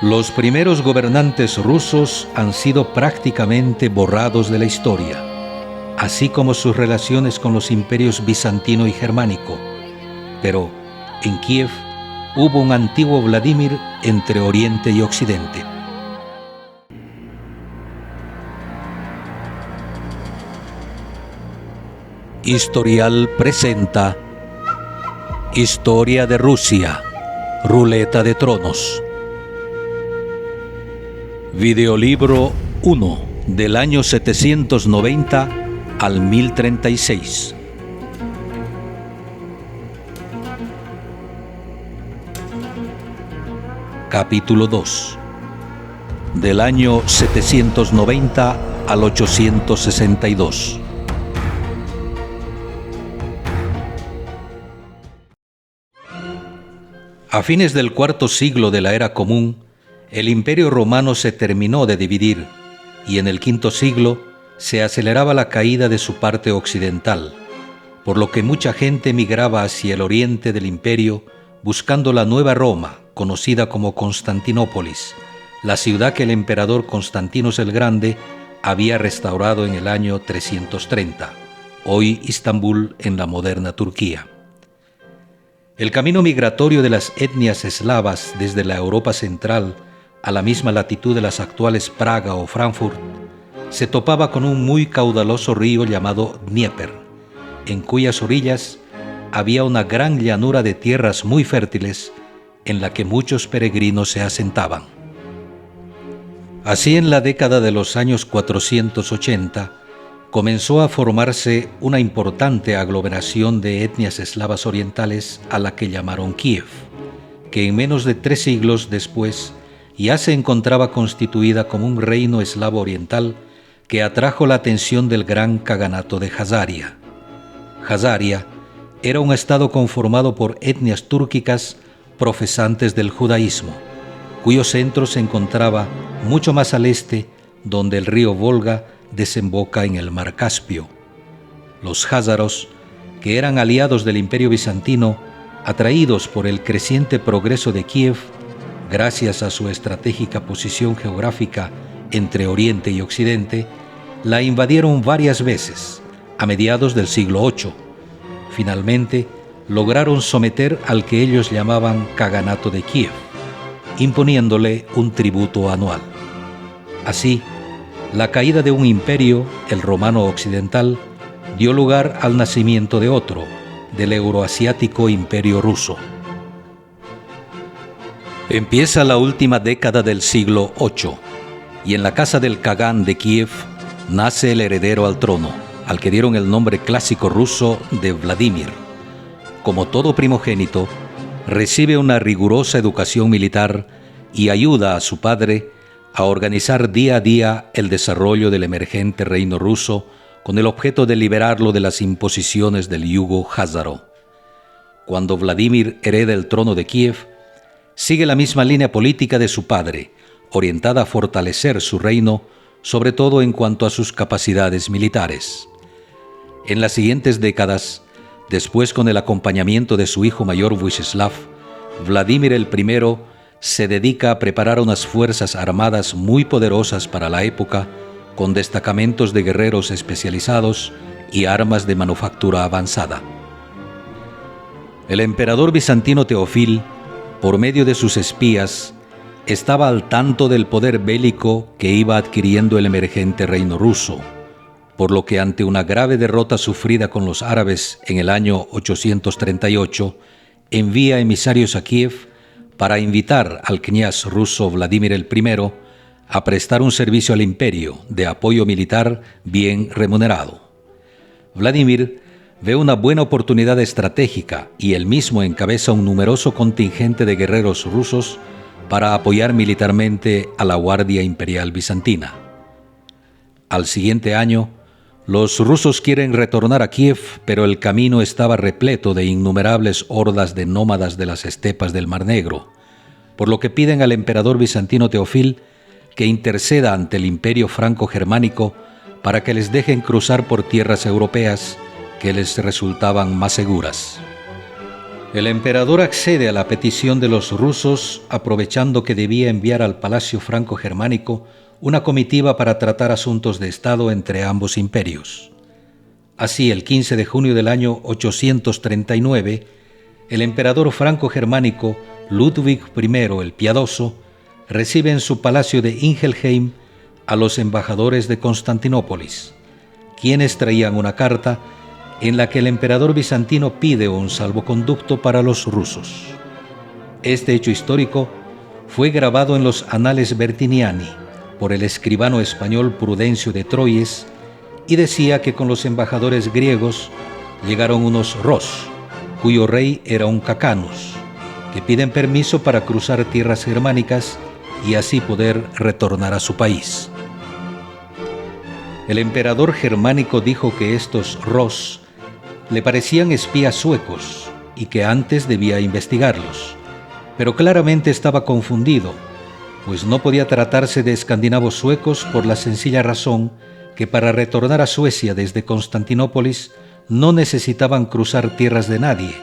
Los primeros gobernantes rusos han sido prácticamente borrados de la historia, así como sus relaciones con los imperios bizantino y germánico. Pero en Kiev hubo un antiguo Vladimir entre Oriente y Occidente. Historial presenta Historia de Rusia, Ruleta de Tronos. Videolibro 1, del año 790 al 1036. Capítulo 2, del año 790 al 862. A fines del cuarto siglo de la era común, el Imperio Romano se terminó de dividir y en el quinto siglo se aceleraba la caída de su parte occidental, por lo que mucha gente migraba hacia el oriente del imperio buscando la nueva Roma, conocida como Constantinópolis, la ciudad que el emperador Constantino el Grande había restaurado en el año 330, hoy Istambul en la moderna Turquía. El camino migratorio de las etnias eslavas desde la Europa central a la misma latitud de las actuales Praga o Frankfurt se topaba con un muy caudaloso río llamado Dnieper, en cuyas orillas había una gran llanura de tierras muy fértiles en la que muchos peregrinos se asentaban. Así, en la década de los años 480, comenzó a formarse una importante aglomeración de etnias eslavas orientales a la que llamaron Kiev, que en menos de 3 siglos después ya se encontraba constituida como un reino eslavo oriental que atrajo la atención del gran Kaganato de Jazaria. Jazaria era un estado conformado por etnias túrquicas profesantes del judaísmo, cuyo centro se encontraba mucho más al este, donde el río Volga desemboca en el mar Caspio. Los jázaros, que eran aliados del Imperio bizantino, atraídos por el creciente progreso de Kiev, gracias a su estratégica posición geográfica entre Oriente y Occidente, la invadieron varias veces, a mediados del siglo VIII. Finalmente, lograron someter al que ellos llamaban Kaganato de Kiev, imponiéndole un tributo anual. Así, la caída de un imperio, el romano occidental, dio lugar al nacimiento de otro, del euroasiático Imperio ruso. Empieza la última década del siglo VIII, y en la casa del Kagán de Kiev nace el heredero al trono, al que dieron el nombre clásico ruso de Vladimir. Como todo primogénito, recibe una rigurosa educación militar y ayuda a su padre a organizar día a día el desarrollo del emergente reino ruso con el objeto de liberarlo de las imposiciones del yugo jázaro. Cuando Vladimir hereda el trono de Kiev, sigue la misma línea política de su padre, orientada a fortalecer su reino, sobre todo en cuanto a sus capacidades militares. En las siguientes décadas, después con el acompañamiento de su hijo mayor Vyacheslav, Vladimir el I se dedica a preparar unas fuerzas armadas muy poderosas para la época, con destacamentos de guerreros especializados y armas de manufactura avanzada. El emperador bizantino Teofil, por medio de sus espías, estaba al tanto del poder bélico que iba adquiriendo el emergente reino ruso, por lo que ante una grave derrota sufrida con los árabes en el año 838, envía emisarios a Kiev para invitar al kniaz ruso Vladimir el I a prestar un servicio al imperio de apoyo militar bien remunerado. Vladimir ve una buena oportunidad estratégica y él mismo encabeza un numeroso contingente de guerreros rusos para apoyar militarmente a la Guardia Imperial Bizantina. Al siguiente año, los rusos quieren retornar a Kiev, pero el camino estaba repleto de innumerables hordas de nómadas de las estepas del Mar Negro, por lo que piden al emperador bizantino Teofil que interceda ante el imperio franco-germánico para que les dejen cruzar por tierras europeas que les resultaban más seguras. El emperador accede a la petición de los rusos, aprovechando que debía enviar al palacio franco-germánico una comitiva para tratar asuntos de Estado entre ambos imperios. Así, el 15 de junio del año 839, el emperador franco-germánico Ludwig I el Piadoso recibe en su palacio de Ingelheim a los embajadores de Constantinópolis, quienes traían una carta en la que el emperador bizantino pide un salvoconducto para los rusos. Este hecho histórico fue grabado en los Anales Bertiniani por el escribano español Prudencio de Troyes y decía que con los embajadores griegos llegaron unos ros, cuyo rey era un cacanus, que piden permiso para cruzar tierras germánicas y así poder retornar a su país. El emperador germánico dijo que estos ros le parecían espías suecos y que antes debía investigarlos, pero claramente estaba confundido, pues no podía tratarse de escandinavos suecos por la sencilla razón que para retornar a Suecia desde Constantinópolis no necesitaban cruzar tierras de nadie,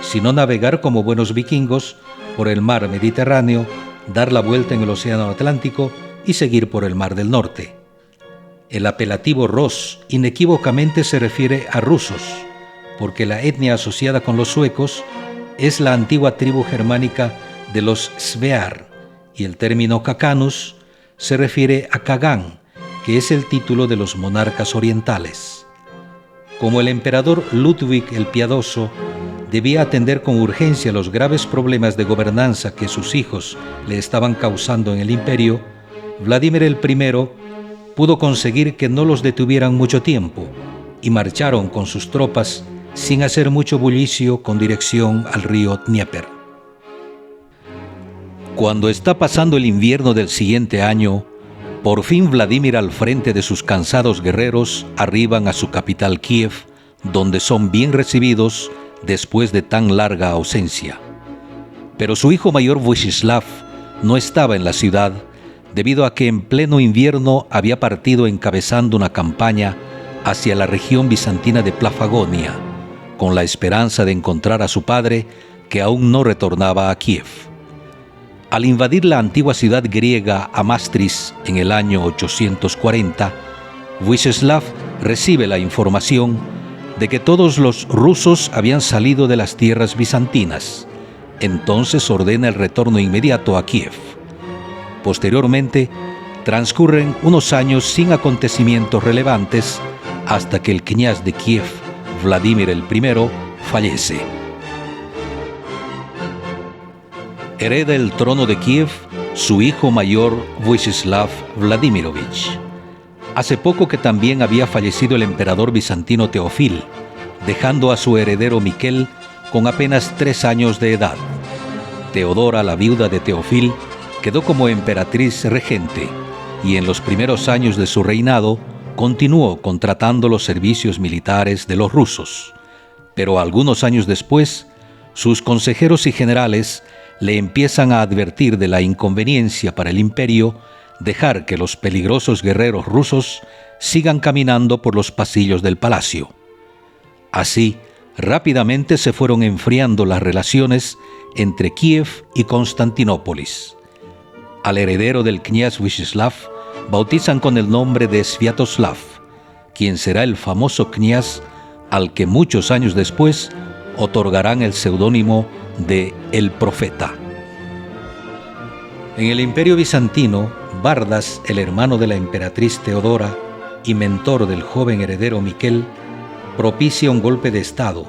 sino navegar como buenos vikingos por el mar Mediterráneo, dar la vuelta en el océano Atlántico y seguir por el mar del Norte. El apelativo Ros inequívocamente se refiere a rusos, porque la etnia asociada con los suecos es la antigua tribu germánica de los Svear, y el término Cacanus se refiere a Kagán, que es el título de los monarcas orientales. Como el emperador Ludwig el Piadoso debía atender con urgencia los graves problemas de gobernanza que sus hijos le estaban causando en el imperio, Vladimir el I pudo conseguir que no los detuvieran mucho tiempo y marcharon con sus tropas sin hacer mucho bullicio con dirección al río Dnieper. Cuando está pasando el invierno del siguiente año, por fin Vladimir al frente de sus cansados guerreros arriban a su capital Kiev, donde son bien recibidos después de tan larga ausencia. Pero su hijo mayor Vuišislav no estaba en la ciudad debido a que en pleno invierno había partido encabezando una campaña hacia la región bizantina de Plafagonia, con la esperanza de encontrar a su padre, que aún no retornaba a Kiev. Al invadir la antigua ciudad griega Amastris en el año 840, Vuišislav recibe la información de que todos los rusos habían salido de las tierras bizantinas. Entonces ordena el retorno inmediato a Kiev. Posteriormente, transcurren unos años sin acontecimientos relevantes hasta que el kniaz de Kiev, Vladimir el I, fallece. Hereda el trono de Kiev su hijo mayor Vuišislav Vladimirovich. Hace poco que también había fallecido el emperador bizantino Teofil, dejando a su heredero Miquel con apenas 3 años de edad. Teodora, la viuda de Teofil, quedó como emperatriz regente y en los primeros años de su reinado continuó contratando los servicios militares de los rusos, pero algunos años después, sus consejeros y generales le empiezan a advertir de la inconveniencia para el imperio dejar que los peligrosos guerreros rusos sigan caminando por los pasillos del palacio. Así, rápidamente se fueron enfriando las relaciones entre Kiev y Constantinópolis. Al heredero del kniaz Vuišislav bautizan con el nombre de Sviatoslav, quien será el famoso kniaz al que muchos años después otorgarán el seudónimo de El Profeta. En el Imperio Bizantino, Bardas, el hermano de la emperatriz Teodora y mentor del joven heredero Miquel, propicia un golpe de estado,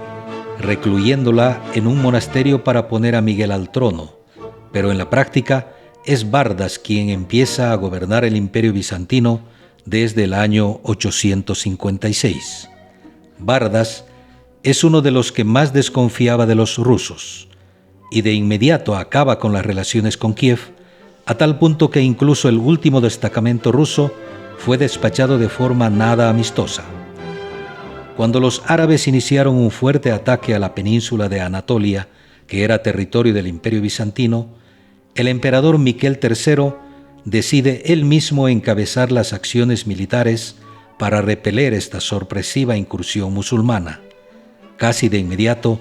recluyéndola en un monasterio para poner a Miguel al trono, pero en la práctica es Bardas quien empieza a gobernar el Imperio Bizantino desde el año 856. Bardas es uno de los que más desconfiaba de los rusos y de inmediato acaba con las relaciones con Kiev, a tal punto que incluso el último destacamento ruso fue despachado de forma nada amistosa. Cuando los árabes iniciaron un fuerte ataque a la península de Anatolia, que era territorio del Imperio Bizantino, el emperador Miquel III decide él mismo encabezar las acciones militares para repeler esta sorpresiva incursión musulmana. Casi de inmediato,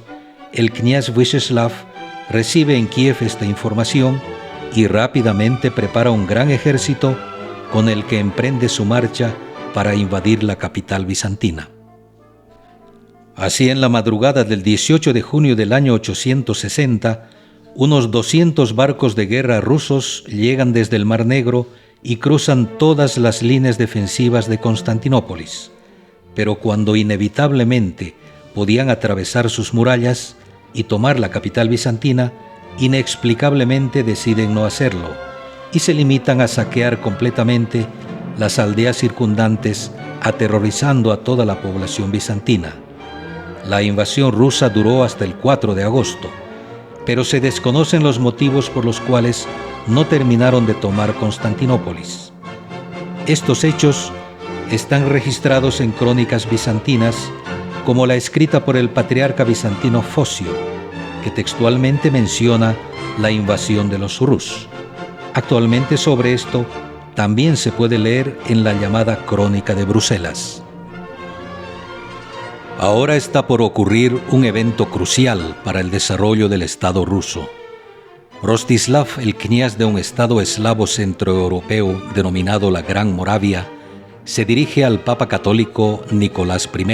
el kniaz Vyacheslav recibe en Kiev esta información y rápidamente prepara un gran ejército con el que emprende su marcha para invadir la capital bizantina. Así, en la madrugada del 18 de junio del año 860, unos 200 barcos de guerra rusos llegan desde el Mar Negro y cruzan todas las líneas defensivas de Constantinópolis. Pero cuando inevitablemente podían atravesar sus murallas y tomar la capital bizantina, inexplicablemente deciden no hacerlo y se limitan a saquear completamente las aldeas circundantes, aterrorizando a toda la población bizantina. La invasión rusa duró hasta el 4 de agosto, pero se desconocen los motivos por los cuales no terminaron de tomar Constantinópolis. Estos hechos están registrados en crónicas bizantinas, como la escrita por el patriarca bizantino Focio, que textualmente menciona la invasión de los rus. Actualmente sobre esto también se puede leer en la llamada Crónica de Bruselas. Ahora está por ocurrir un evento crucial para el desarrollo del Estado ruso. Rostislav, el kniaz de un estado eslavo centroeuropeo denominado la Gran Moravia, se dirige al Papa católico Nicolás I,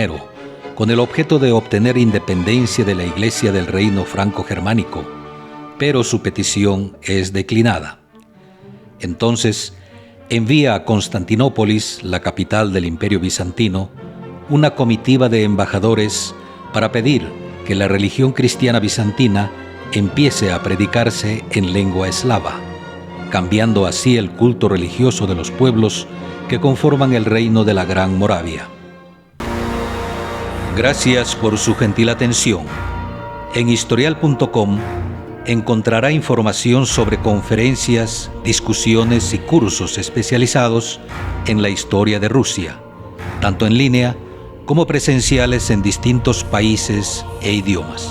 con el objeto de obtener independencia de la Iglesia del Reino Franco-Germánico, pero su petición es declinada. Entonces, envía a Constantinópolis, la capital del Imperio Bizantino, una comitiva de embajadores para pedir que la religión cristiana bizantina empiece a predicarse en lengua eslava, cambiando así el culto religioso de los pueblos que conforman el reino de la Gran Moravia. Gracias por su gentil atención. En historial.com encontrará información sobre conferencias, discusiones y cursos especializados en la historia de Rusia, tanto en línea como presenciales en distintos países e idiomas.